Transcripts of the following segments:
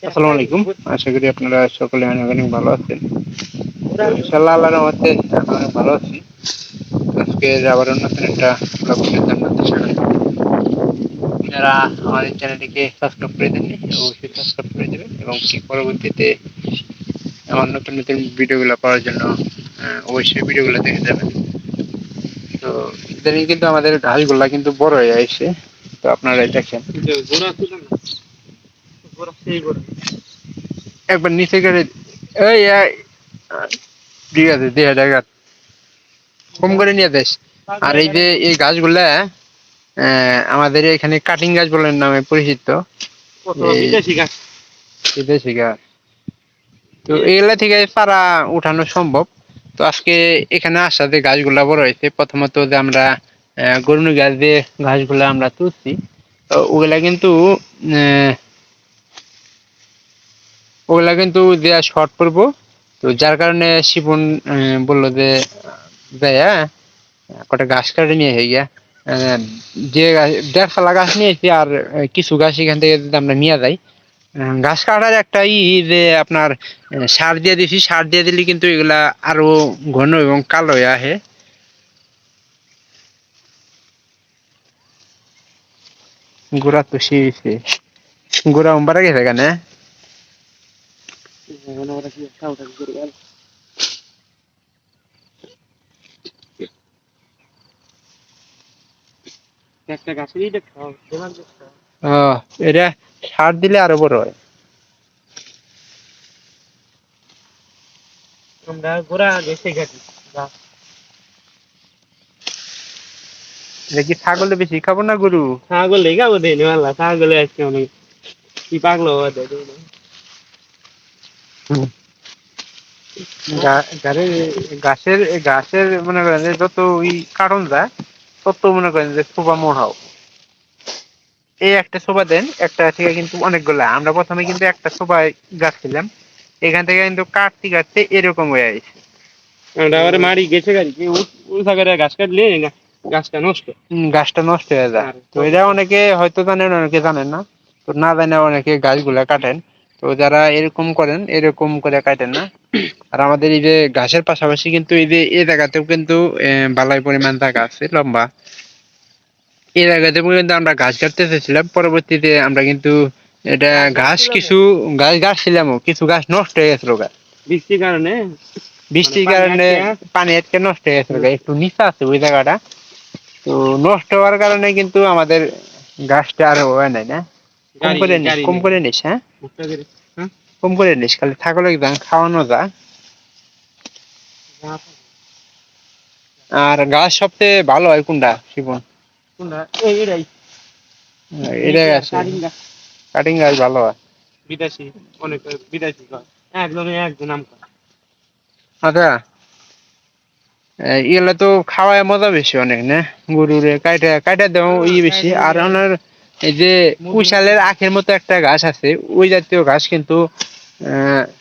আসসালামু আলাইকুম। আশা করি আপনারা সকলে অনেক অনেক ভালো আছেন। তো ইনশাআল্লাহ আল্লাহর রহমতে আমি অনেক ভালো আছি। আজকে আবার নতুন একটা ব্লগের জন্য আপনাদের স্বাগত। যারা আমাদের চ্যানেলটিকে সাবস্ক্রাইব করে দেননি অবশ্যই সাবস্ক্রাইব করে দেবেন এবং পরবর্তীতে আমার নতুন নতুন ভিডিওগুলো পাওয়ার জন্য অবশ্যই ভিডিওগুলো দেখে যাবেন। তো ইদানিং কিন্তু আমাদের ঘাসগুলা কিন্তু বড় হয়ে আসছে, তো আপনারা দেখেন একবার নিচে গেলে এই ঠিক আছে দিয়ে দেখা কম করে নিয়ে দেশ। আর এই যে এই গাছগুলা আমাদের এখানে কাটিং গাছ বলে নামে পরিচিত, বিদেশি গাছ। তো এগুলা থেকে চারা উঠানো সম্ভব। তো আজকে এখানে আসাতে গাছগুলা বড় হয়েছে। প্রথমত যে আমরা গরুনি গাছ দিয়ে ঘাসগুলা আমরা তুলছি, তো ওগুলা কিন্তু দেয়া শর্ট পড়বো। তো যার কারণে শিপন বললো যে দেয়া কটা গাছ কাটে নিয়ে হয়ে গিয়া যে 1.5 গাছ নিয়েছি, আর কিছু গাছ এখান থেকে যদি আমরা নিয়ে যাই। গাছ কাটার একটা যে আপনার সার দিয়ে দিছি, সার দিয়ে দিলে কিন্তু এগুলা আরো ঘন এবং কালো হয়ে আসে। গোড়া তো শিয়েছে, গোড়া উম্বারা গেছে কেন? এটা সার দিলে আরো বড় হয়। দেখি ছাগলে বেশি খাবো না গরু? ছাগলে খাবো দেনি আল্লাহ, ছাগলে আজকে অনেক কি পাগল গাছের গাছের মনে করেন যে যত ওই কারণ যায় তত মনে করেন যে শোভা মোড়াও। এই একটা শোভা দেন একটা থেকে কিন্তু অনেকগুলা। আমরা প্রথমে কিন্তু একটা শোভা গাছ ছিলাম, এখান থেকে কিন্তু কাটতে কাটতে এরকম হয়ে আসছে। আমরা মারি গেছে গাড়ি কি উঠা করে গাছ কাটলে গাছটা নষ্ট গাছটা নষ্ট হয়ে যায়। তো এটা অনেকে হয়তো জানেন, অনেকে জানেন না। তো না জানে অনেকে গাছগুলা কাটেন। তো যারা এরকম করেন এরকম করে কাটেন না। আর আমাদের এই যে ঘাসের পাশাপাশি কিন্তু এই যে এই জায়গাতেও কিন্তু বালাই পরিমাণ জায়গা আছে লম্বা। এই জায়গাতে কিন্তু আমরা ঘাস কাটতে চেয়েছিলাম, পরবর্তীতে আমরা কিন্তু এটা কিছু গাছ গাছছিলামও, কিছু গাছ নষ্ট হয়ে গেছিল। বৃষ্টির কারণে বৃষ্টির কারণে পানি আটকে নষ্ট হয়ে গেছিল। একটু নিচা আছে ওই জায়গাটা। তো নষ্ট হওয়ার কারণে কিন্তু আমাদের গাছটা আর হয় নাই না। কম করে নিস, হ্যাঁ কম করে নিস, খালি ছাগলের ধান খাওয়ানো যা। আর গাছ সবচেয়ে ভালো হয় কোনটা শিবন? এটাই আছে, কাটিং গাছ ভালো হয়। বিদেশি অনেক বিদেশি একদম একদম নাম। আচ্ছা, এগুলা তো খাওয়ায় মজা বেশি অনেক না? গরুরে কাইটা কাইটা দেও বেশি। আর ওনার এই যে কুশালের আখের মতো একটা গাছ আছে, ওই জাতীয় গাছ কিন্তু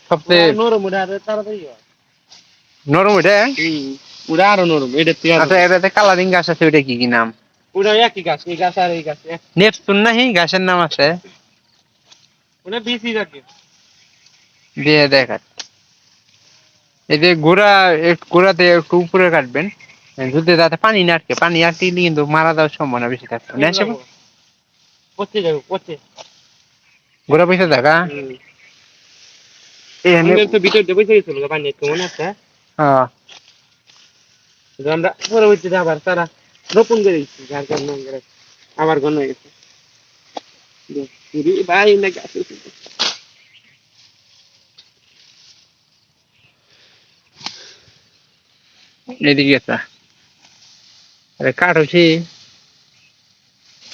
সবচেয়ে নরম। ওটা আরো তাড়াতাড়ি হয় নরম। ওটা ওটা আরো নরম। আচ্ছা, এটাতে কালারিং গাছ আছে, ওইটা কি কি নাম? ওটা একই গাছ, এই গাছ আর এই গাছ নেপচুন নাহি গাছের নাম আছে? ওটা বিসি জাতীয় দিয়ে দেখা। এই যে গোড়াতে একটু উপরে কাটবেন, যদি যাতে পানি না আটকে। পানি আটকে কিন্তু মারা যাওয়ার সম্ভাবনা বেশি থাকবে না। পচে যাবে, পচে গোড়া পয়সা দেখা তো ভিতর দিয়ে বসে গেছিল পানি একটু মনে আছে। হ্যাঁ, আমরা পরবর্তীতে আবার তারা রোপণ করে দিচ্ছি, যার কারণে আবার ঘন হয়ে গেছে ভাই না গাছ। এদিকে কাঠ হচ্ছে।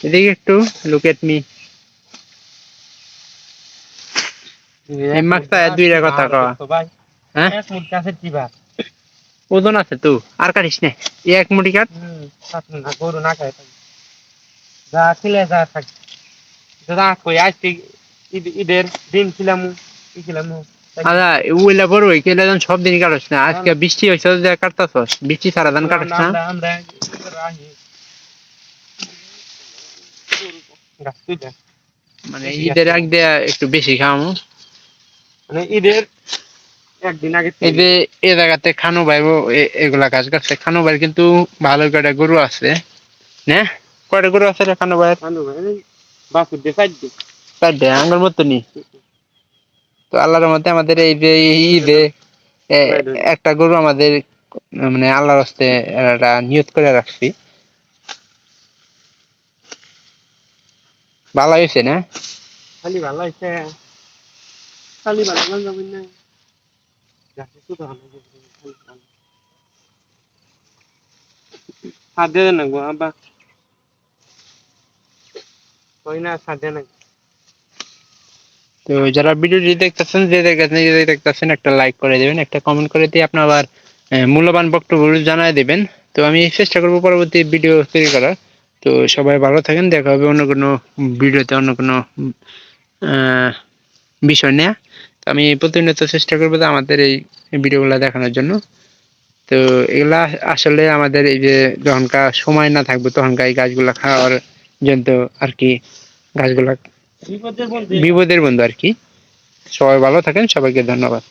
এদিকে একটু লুক এট মি। দুইটা কথা কওয়া, হ্যাঁ ওজন আছে তো। আর কাটিস না, এক মুঠি কাঠ। গরু না খায় যা ছিলে যা থাকে আজকে ঈদের দিন ছিলাম। আচ্ছা, ওইলা বড় হয়ে গেলে সব দিন কাটস না। আজকে বৃষ্টি হয়েছে কাটতাছস, বৃষ্টি সারা দিন কাটস না। মানে ঈদের আগ দিয়ে একটু বেশি খাওয়ামো, মানে ঈদের একদিন আগে এই যে এ জায়গাতে খানু ভাই এগুলা কাজ করছে। খানু ভাই কিন্তু ভালো কয়টা গরু আছে না? কয়টা গরু আছে রে খানু ভাই? বাছুর দিয়ে চার দিন। চারটে আঙ্গুর মতনই। তো আল্লাহর মধ্যে আমাদের এই যে ঈদে একটা গরু আমাদের মানে আল্লাহর হস্তে একটা নিয়ত করে রাখছি। ভালো হয়েছে না? খালি ভালো হয়েছে, খালি ভালো যাবেন না সাথে না গো আবা কই না সাথে না। তো যারা ভিডিওটি দেখতেছেন, যে দেখতেছেন একটা লাইক করে দেবেন, একটা কমেন্ট করে দিয়ে আপনার আবার মূল্যবান বক্তব্য জানাই দেবেন। তো আমি চেষ্টা করবো পরবর্তী ভিডিও তৈরি করার। তো সবাই ভালো থাকেন, দেখা হবে অন্য কোনো ভিডিওতে, অন্য কোনো বিষয় নিয়ে। তো আমি প্রতিনিয়ত চেষ্টা করবো যে আমাদের এই ভিডিওগুলো দেখানোর জন্য। তো এগুলা আসলে আমাদের এই যে যখনকার সময় না থাকবে তখনকার এই গাছগুলা খাওয়ার জন্য আর কি, গাছগুলা বিপদের বন্ধু আর কি। সবাই ভালো থাকেন, সবাইকে ধন্যবাদ।